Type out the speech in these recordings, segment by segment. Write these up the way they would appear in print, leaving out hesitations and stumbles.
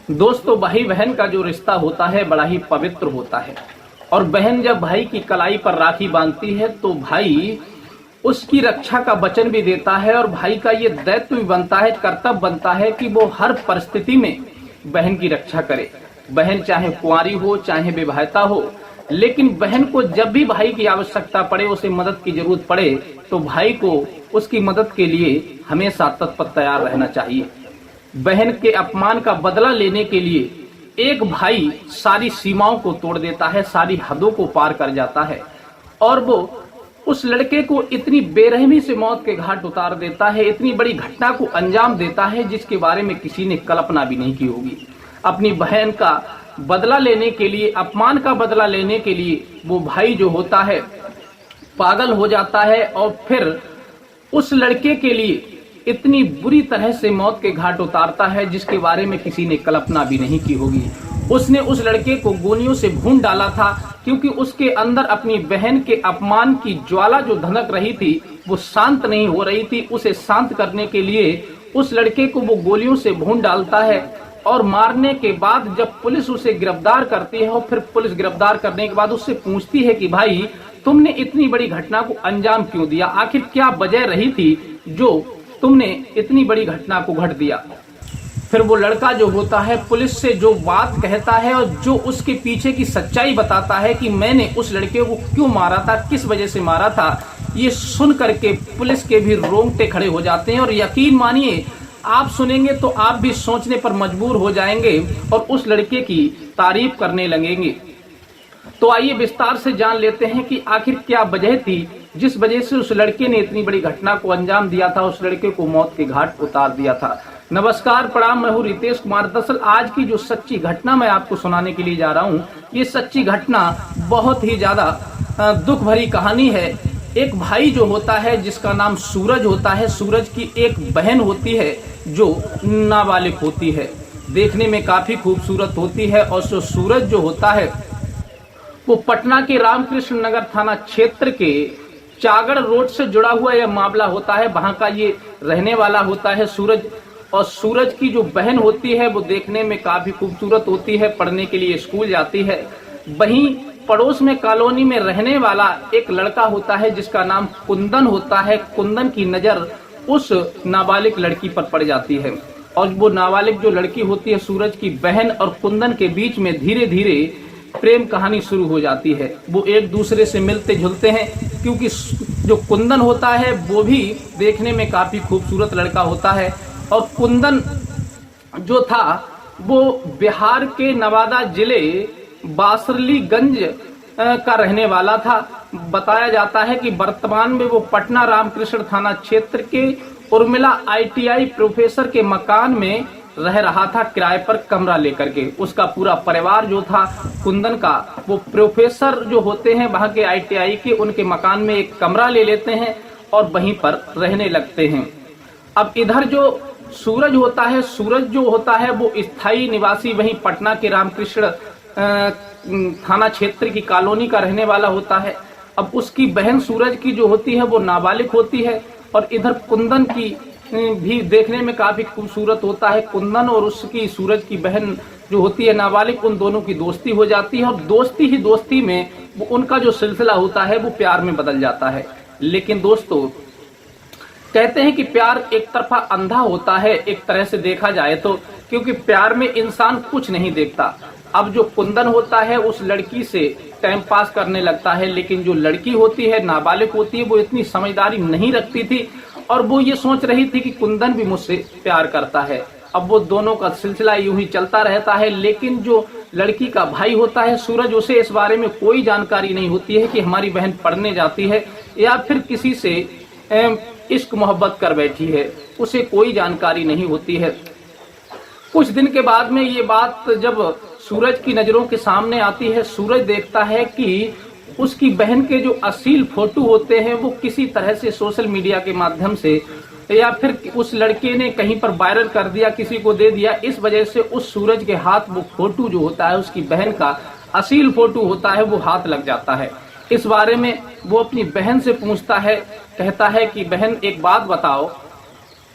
दोस्तों, भाई बहन का जो रिश्ता होता है बड़ा ही पवित्र होता है। और बहन जब भाई की कलाई पर राखी बांधती है तो भाई उसकी रक्षा का वचन भी देता है और भाई का ये दायित्व भी बनता है, कर्तव्य बनता है कि वो हर परिस्थिति में बहन की रक्षा करे। बहन चाहे कुंवारी हो चाहे विवाहिता हो, लेकिन बहन को जब भी भाई की आवश्यकता पड़े, उसे मदद की जरूरत पड़े, तो भाई को उसकी मदद के लिए हमेशा तत्पर तैयार रहना चाहिए। बहन के अपमान का बदला लेने के लिए एक भाई सारी सीमाओं को तोड़ देता है, सारी हदों को पार कर जाता है और वो उस लड़के को इतनी बेरहमी से मौत के घाट उतार देता है, इतनी बड़ी घटना को अंजाम देता है जिसके बारे में किसी ने कल्पना भी नहीं की होगी। अपनी बहन का बदला लेने के लिए, अपमान का बदला लेने के लिए वो भाई जो होता है पागल हो जाता है और फिर उस लड़के के लिए इतनी बुरी तरह से मौत के घाट उतारता है जिसके बारे में किसी ने कल्पना भी नहीं की होगी। उसने उस लड़के को गोलियों से भून डाला था क्योंकि उसके अंदर अपनी बहन के अपमान की ज्वाला जो धनक रही थी वो शांत नहीं हो रही थी। उसे शांत करने के लिए उस लड़के को वो गोलियों से भून डालता है और मारने के बाद जब पुलिस उसे गिरफ्तार करती है और फिर पुलिस गिरफ्तार करने के बाद उससे पूछती है कि भाई तुमने इतनी बड़ी घटना को अंजाम क्यों दिया, आखिर क्या वजह रही थी जो तुमने इतनी बड़ी घटना को घट दिया। फिर वो लड़का जो होता है पुलिस से जो बात कहता है और जो उसके पीछे की सच्चाई बताता है कि मैंने उस लड़के को क्यों मारा था, किस वजह से मारा था, ये सुन करके पुलिस के भी रोंगटे खड़े हो जाते हैं। और यकीन मानिए, आप सुनेंगे तो आप भी सोचने पर मजबूर हो जाएंगे और उस लड़के की तारीफ करने लगेंगे। तो आइए विस्तार से जान लेते हैं कि आखिर क्या वजह थी जिस वजह से उस लड़के ने इतनी बड़ी घटना को अंजाम दिया था, उस लड़के को मौत के घाट उतार दिया था। नमस्कार, प्रणाम, मैं हूँ रितेश कुमार। दरअसल आज की जो सच्ची घटना मैं आपको सुनाने के लिए जा रहा हूँ, ये सच्ची घटना बहुत ही ज्यादा दुख भरी कहानी है। एक भाई जो होता है जिसका नाम सूरज होता है, सूरज की एक बहन होती है जो नाबालिग होती है, देखने में काफी खूबसूरत होती है। और सूरज जो होता है वो पटना के रामकृष्ण नगर थाना क्षेत्र के चागड़ रोड से जुड़ा हुआ यह मामला होता है, वहां का ये रहने वाला होता है सूरज। और सूरज की जो बहन होती है वो देखने में काफी खूबसूरत होती है, पढ़ने के लिए स्कूल जाती है। वहीं पड़ोस में कॉलोनी में रहने वाला एक लड़का होता है जिसका नाम कुंदन होता है। कुंदन की नजर उस नाबालिग लड़की पर पड़ जाती है और वो नाबालिग जो लड़की होती है सूरज की बहन और कुंदन के बीच में धीरे धीरे प्रेम कहानी शुरू हो जाती है। वो एक दूसरे से मिलते जुलते हैं क्योंकि जो कुंदन होता है वो भी देखने में काफी खूबसूरत लड़का होता है। और कुंदन जो था वो बिहार के नवादा जिले बासरलीगंज का रहने वाला था। बताया जाता है कि वर्तमान में वो पटना रामकृष्ण थाना क्षेत्र के उर्मिला ITI प्रोफेसर के मकान में रह रहा था, किराए पर कमरा लेकर के। उसका पूरा परिवार जो था कुंदन का, वो प्रोफेसर जो होते हैं वहां के ITI के, उनके मकान में एक कमरा ले लेते हैं और वहीं पर रहने लगते हैं। अब इधर जो सूरज होता है, सूरज जो होता है वो स्थायी निवासी वहीं पटना के रामकृष्ण थाना क्षेत्र की कॉलोनी का रहने वाला होता है। अब उसकी बहन सूरज की जो होती है वो नाबालिग होती है और इधर कुंदन की भी देखने में काफी खूबसूरत होता है। कुंदन और उसकी सूरज की बहन जो होती है नाबालिग, उन दोनों की दोस्ती हो जाती है और दोस्ती ही दोस्ती में वो उनका जो सिलसिला होता है वो प्यार में बदल जाता है। लेकिन दोस्तों, कहते हैं कि प्यार एक तरफा अंधा होता है एक तरह से देखा जाए तो, क्योंकि प्यार में इंसान कुछ नहीं देखता। अब जो कुंदन होता है उस लड़की से टाइम पास करने लगता है, लेकिन जो लड़की होती है नाबालिग होती है वो इतनी समझदारी नहीं रखती थी और वो ये सोच रही थी कि कुंदन भी मुझसे प्यार करता है। अब वो दोनों का सिलसिला यूं ही चलता रहता है। लेकिन जो लड़की का भाई होता है सूरज, उसे इस बारे में कोई जानकारी नहीं होती है कि हमारी बहन पढ़ने जाती है या फिर किसी से इश्क मोहब्बत कर बैठी है, उसे कोई जानकारी नहीं होती है। कुछ दिन के बाद में ये बात जब सूरज की नजरों के सामने आती है, सूरज देखता है कि उसकी बहन के जो अश्लील फोटो होते हैं वो किसी तरह से सोशल मीडिया के माध्यम से या फिर उस लड़के ने कहीं पर वायरल कर दिया, किसी को दे दिया। इस वजह से उस सूरज के हाथ वो फोटो जो होता है उसकी बहन का अश्लील फोटो होता है वो हाथ लग जाता है। इस बारे में वो अपनी बहन से पूछता है, कहता है कि बहन एक बात बताओ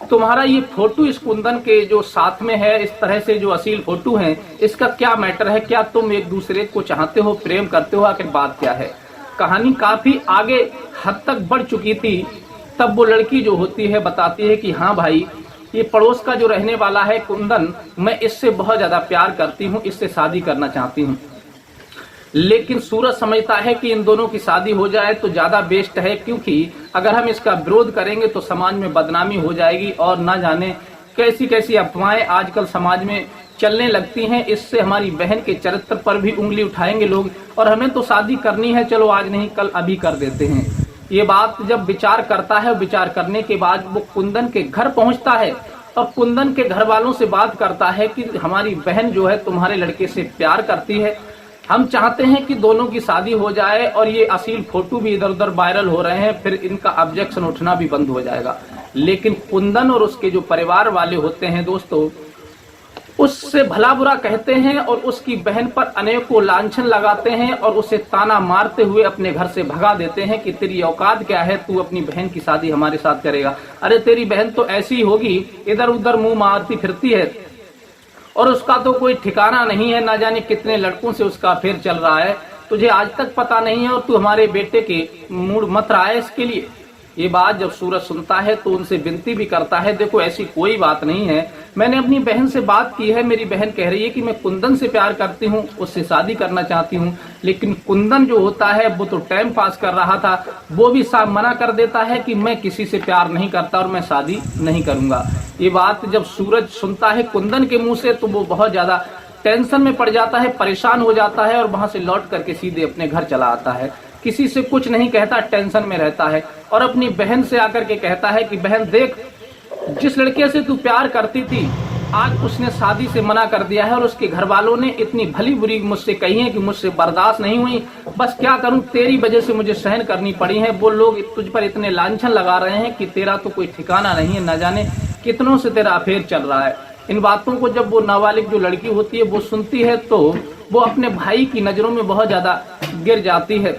तुम्हारा ये फोटो इस कुंदन के जो साथ में है, इस तरह से जो अश्लील फोटो है, इसका क्या मैटर है? क्या तुम एक दूसरे को चाहते हो, प्रेम करते हो? आखिर बात क्या है? कहानी काफी आगे हद तक बढ़ चुकी थी। तब वो लड़की जो होती है बताती है कि हाँ भाई, ये पड़ोस का जो रहने वाला है कुंदन, मैं इससे बहुत ज्यादा प्यार करती हूँ, इससे शादी करना चाहती हूँ। लेकिन सूरज समझता है कि इन दोनों की शादी हो जाए तो ज्यादा बेस्ट है, क्योंकि अगर हम इसका विरोध करेंगे तो समाज में बदनामी हो जाएगी और ना जाने कैसी कैसी अफवाहें आजकल समाज में चलने लगती हैं। इससे हमारी बहन के चरित्र पर भी उंगली उठाएंगे लोग, और हमें तो शादी करनी है, चलो आज नहीं कल अभी कर देते हैं। ये बात जब विचार करता है, विचार करने के बाद वो कुंदन के घर पहुंचता है और कुंदन के घर वालों से बात करता है कि हमारी बहन जो है तुम्हारे लड़के से प्यार करती है, हम चाहते हैं कि दोनों की शादी हो जाए, और ये अश्लील फोटो भी इधर उधर वायरल हो रहे हैं, फिर इनका ऑब्जेक्शन उठना भी बंद हो जाएगा। लेकिन कुंदन और उसके जो परिवार वाले होते हैं दोस्तों, उससे भला बुरा कहते हैं और उसकी बहन पर अनेकों लांछन लगाते हैं और उसे ताना मारते हुए अपने घर से भगा देते हैं कि तेरी औकात क्या है, तू अपनी बहन की शादी हमारे साथ करेगा? अरे तेरी बहन तो ऐसी होगी, इधर उधर मुंह मारती फिरती है और उसका तो कोई ठिकाना नहीं है, ना जाने कितने लड़कों से उसका अफेयर चल रहा है, तुझे आज तक पता नहीं है और तू हमारे बेटे के मूड मत रहा है इसके लिए। ये बात जब सूरज सुनता है तो उनसे विनती भी करता है, देखो ऐसी कोई बात नहीं है, मैंने अपनी बहन से बात की है, मेरी बहन कह रही है कि मैं कुंदन से प्यार करती हूँ, उससे शादी करना चाहती हूँ। लेकिन कुंदन जो होता है वो तो टाइम पास कर रहा था, वो भी साफ मना कर देता है कि मैं किसी से प्यार नहीं करता और मैं शादी नहीं करूंगा। ये बात जब सूरज सुनता है कुंदन के मुंह से तो वो बहुत ज्यादा टेंशन में पड़ जाता है, परेशान हो जाता है और वहां से लौट करके सीधे अपने घर चला आता है। किसी से कुछ नहीं कहता, टेंशन में रहता है और अपनी बहन से आकर के कहता है कि बहन देख, जिस लड़के से तू प्यार करती थी आज उसने शादी से मना कर दिया है और उसके घर वालों ने इतनी भली बुरी मुझसे कही है कि मुझसे बर्दाश्त नहीं हुई। बस क्या करूं, तेरी वजह से मुझे सहन करनी पड़ी है। वो लोग तुझ पर इतने लांछन लगा रहे हैं कि तेरा तो कोई ठिकाना नहीं है, न जाने कितनों से तेरा अफेयर चल रहा है। इन बातों को जब वो नाबालिग जो लड़की होती है वो सुनती है तो वो अपने भाई की नजरों में बहुत ज्यादा गिर जाती है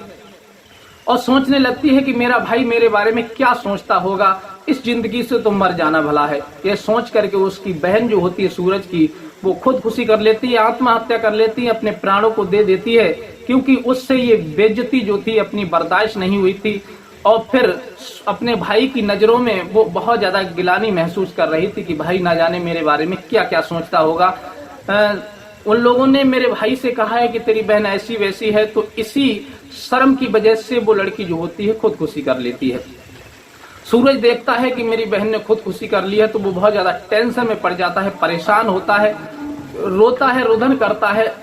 और सोचने लगती है कि मेरा भाई मेरे बारे में क्या सोचता होगा, इस जिंदगी से तो मर जाना भला है। ये सोच करके उसकी बहन जो होती है सूरज की, वो खुदकुशी कर लेती है, आत्महत्या कर लेती है, अपने प्राणों को दे देती है, क्योंकि उससे ये बेइज्जती जो थी अपनी बर्दाश्त नहीं हुई थी। और फिर अपने भाई की नजरों में वो बहुत ज्यादा गिलानी महसूस कर रही थी कि भाई ना जाने मेरे बारे में क्या क्या सोचता होगा। उन लोगों ने मेरे भाई से कहा है कि तेरी बहन ऐसी वैसी है, तो इसी शर्म की वजह से वो लड़की जो होती है खुदकुशी कर लेती है। सूरज देखता है कि मेरी बहन ने खुदकुशी कर ली है तो वो बहुत ज्यादा टेंशन में पड़ जाता है, परेशान होता है, रोता है, रुदन करता है।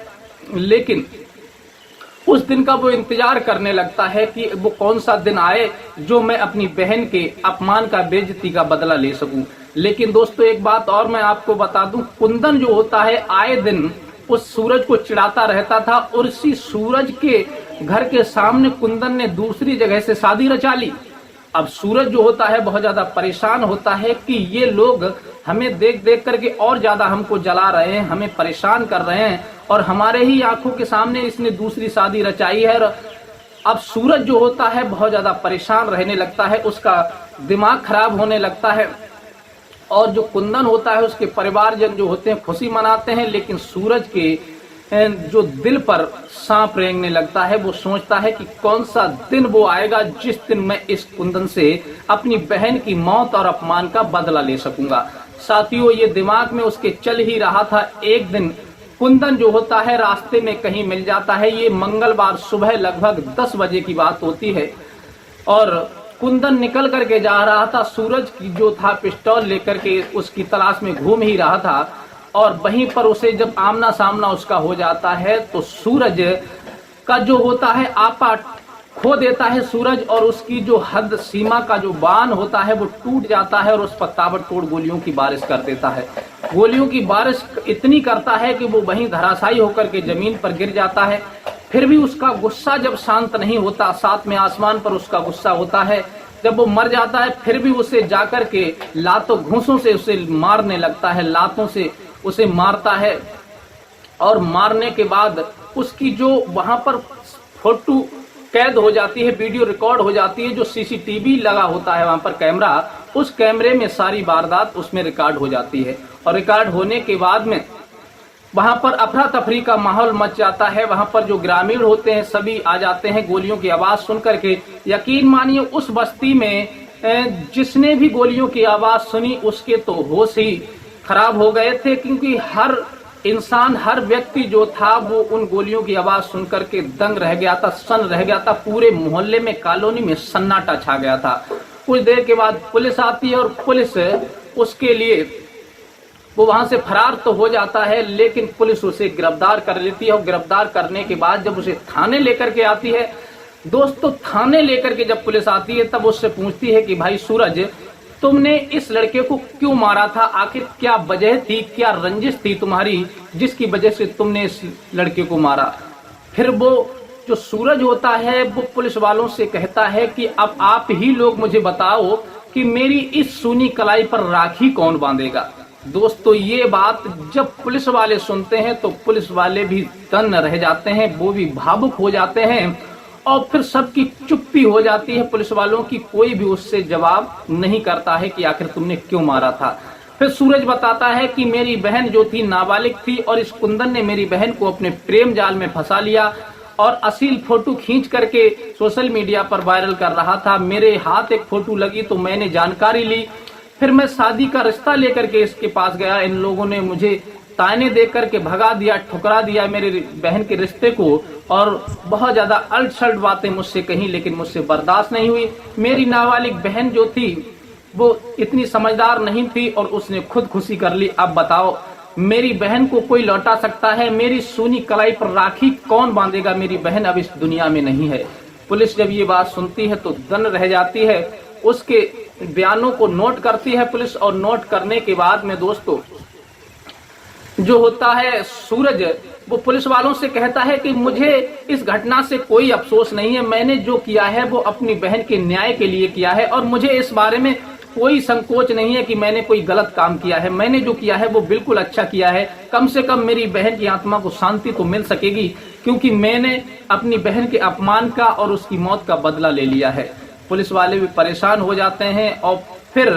लेकिन उस दिन का वो इंतजार करने लगता है कि वो कौन सा दिन आए जो मैं अपनी बहन के अपमान का, बेइज्जती का बदला ले सकूं। लेकिन दोस्तों एक बात और मैं आपको बता दूं, कुंदन जो होता है आए दिन उस सूरज को चिढ़ाता रहता था और इसी सूरज के घर के सामने कुंदन ने दूसरी जगह से शादी रचा ली। अब सूरज जो होता है बहुत ज्यादा परेशान होता है कि ये लोग हमें देख देख करके और ज्यादा हमको जला रहे हैं, हमें परेशान कर रहे हैं और हमारे ही आंखों के सामने इसने दूसरी शादी रचाई है। अब सूरज जो होता है बहुत ज्यादा परेशान रहने लगता है, उसका दिमाग खराब होने लगता है और जो कुंदन होता है उसके परिवारजन जो होते हैं खुशी मनाते हैं। लेकिन सूरज के जो दिल पर सांप रेंगने लगता है, वो सोचता है कि कौन सा दिन वो आएगा जिस दिन मैं इस कुंदन से अपनी बहन की मौत और अपमान का बदला ले सकूंगा। साथियों ये दिमाग में उसके चल ही रहा था। एक दिन कुंदन जो होता है रास्ते में कहीं मिल जाता है। ये मंगलवार सुबह लगभग 10 बजे की बात होती है और कुंदन निकल करके जा रहा था। सूरज की जो था पिस्टल लेकर के उसकी तलाश में घूम ही रहा था और वहीं पर उसे जब आमना सामना उसका हो जाता है तो सूरज का जो होता है आपा खो देता है सूरज, और उसकी जो हद सीमा का जो बाण होता है वो टूट जाता है और उस पर ताबड़तोड़ गोलियों की बारिश कर देता है। गोलियों की बारिश इतनी करता है कि वो वहीं धराशायी होकर के जमीन पर गिर जाता है। फिर भी उसका गुस्सा जब शांत नहीं होता, साथ में आसमान पर उसका गुस्सा होता है। जब वो मर जाता है फिर भी उसे जाकर के लातों घूंसों से उसे मारने लगता है, लातों से उसे मारता है और मारने के बाद उसकी जो वहां पर फोटो कैद हो जाती है, वीडियो रिकॉर्ड हो जाती है, जो सीसीटीवी लगा होता है वहां पर कैमरा, उस कैमरे में सारी वारदात उसमें रिकॉर्ड हो जाती है और रिकॉर्ड होने के बाद में वहां पर अफरा तफरी का माहौल मच जाता है। वहां पर जो ग्रामीण होते हैं सभी आ जाते हैं गोलियों की आवाज सुन करके। यकीन मानिए उस बस्ती में जिसने भी गोलियों की आवाज सुनी उसके तो होश ही खराब हो गए थे, क्योंकि हर इंसान, हर व्यक्ति जो था वो उन गोलियों की आवाज सुन करके दंग रह गया था, सन रह गया था। पूरे मोहल्ले में, कॉलोनी में सन्नाटा छा गया था। कुछ देर के बाद पुलिस आती है और पुलिस उसके लिए वो वहां से फरार तो हो जाता है, लेकिन पुलिस उसे गिरफ्तार कर लेती है और गिरफ्तार करने के बाद जब उसे थाने लेकर के आती है, दोस्तों थाने लेकर के जब पुलिस आती है तब उससे पूछती है कि भाई सूरज, तुमने इस लड़के को क्यों मारा था? आखिर क्या वजह थी, क्या रंजिश थी तुम्हारी जिसकी वजह से तुमने इस लड़के को मारा? फिर वो जो सूरज होता है वो पुलिस वालों से कहता है कि अब आप ही लोग मुझे बताओ कि मेरी इस सूनी कलाई पर राखी कौन बांधेगा। दोस्तों ये बात जब पुलिस वाले सुनते हैं तो पुलिस वाले भी दंग रह जाते हैं, वो भी भावुक हो जाते हैं और फिर सबकी चुप्पी हो जाती है पुलिस वालों की। कोई भी उससे जवाब नहीं करता है कि आखिर तुमने क्यों मारा था। फिर सूरज बताता है कि मेरी बहन जो थी नाबालिग थी और इस कुंदन ने मेरी बहन को अपने प्रेम जाल में फंसा लिया और अश्लील फोटो खींच करके सोशल मीडिया पर वायरल कर रहा था। मेरे हाथ एक फोटो लगी तो मैंने जानकारी ली, फिर मैं शादी का रिश्ता लेकर के इसके पास गया। इन लोगों ने मुझे ताने दे करके भगा दिया, ठुकरा दिया मेरी बहन के रिश्ते को और बहुत ज्यादा अल्ट सल्ट बातें मुझसे कही, लेकिन मुझसे बर्दाश्त नहीं हुई। मेरी नाबालिग बहन जो थी वो इतनी समझदार नहीं थी और उसने खुदकुशी कर ली। अब बताओ मेरी बहन को कोई लौटा सकता है? मेरी सूनी कलाई पर राखी कौन बांधेगा? मेरी बहन अब इस दुनिया में नहीं है। पुलिस जब ये बात सुनती है तो दंग रह जाती है, उसके बयानों को नोट करती है पुलिस और नोट करने के बाद में दोस्तों जो होता है सूरज वो पुलिस वालों से कहता है कि मुझे इस घटना से कोई अफसोस नहीं है। मैंने जो किया है वो अपनी बहन के न्याय के लिए किया है और मुझे इस बारे में कोई संकोच नहीं है कि मैंने कोई गलत काम किया है। मैंने जो किया है वो बिल्कुल अच्छा किया है। कम से कम मेरी बहन की आत्मा को शांति तो मिल सकेगी, क्योंकि मैंने अपनी बहन के अपमान का और उसकी मौत का बदला ले लिया है। पुलिस वाले भी परेशान हो जाते हैं और फिर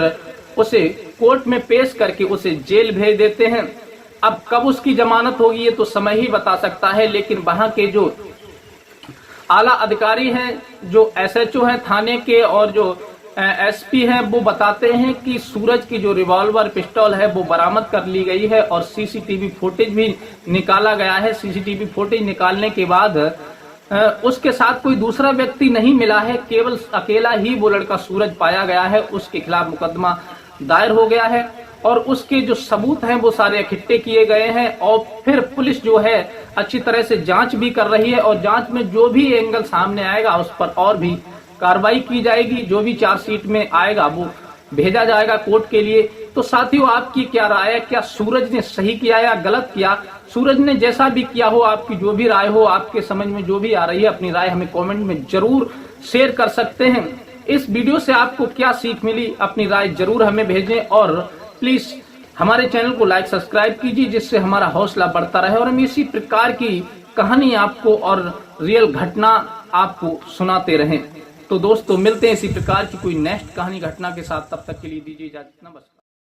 उसे कोर्ट में पेश करके उसे जेल भेज देते हैं। अब कब उसकी जमानत होगी ये तो समय ही बता सकता है, लेकिन वहां के जो आला अधिकारी हैं, जो एसएचओ हैं थाने के और जो एसपी हैं, वो बताते हैं कि सूरज की जो रिवॉल्वर पिस्टल है वो बरामद कर ली गई है और सीसीटीवी फुटेज भी निकाला गया है। सीसीटीवी फुटेज निकालने के बाद उसके साथ कोई दूसरा व्यक्ति नहीं मिला है, केवल अकेला ही वो लड़का सूरज पाया गया है। उसके खिलाफ मुकदमा दायर हो गया है और उसके जो सबूत हैं वो सारे इकट्ठे किए गए हैं और फिर पुलिस जो है अच्छी तरह से जांच भी कर रही है और जांच में जो भी एंगल सामने आएगा उस पर और भी कार्रवाई की जाएगी। जो भी चार्जशीट में आएगा वो भेजा जाएगा कोर्ट के लिए। तो साथियों आपकी क्या राय है? क्या सूरज ने सही किया या गलत किया? सूरज ने जैसा भी किया हो, आपकी जो भी राय हो, आपके समझ में जो भी आ रही है, अपनी राय हमें कमेंट में जरूर शेयर कर सकते हैं। इस वीडियो से आपको क्या सीख मिली, अपनी राय जरूर हमें भेजें और प्लीज हमारे चैनल को लाइक सब्सक्राइब कीजिए, जिससे हमारा हौसला बढ़ता रहे और हम इसी प्रकार की कहानी आपको और रियल घटना आपको सुनाते रहें। तो दोस्तों मिलते हैं इसी प्रकार की कोई नेक्स्ट कहानी घटना के साथ, तब तक के लिए दीजिए इजाजत। नमस्कार।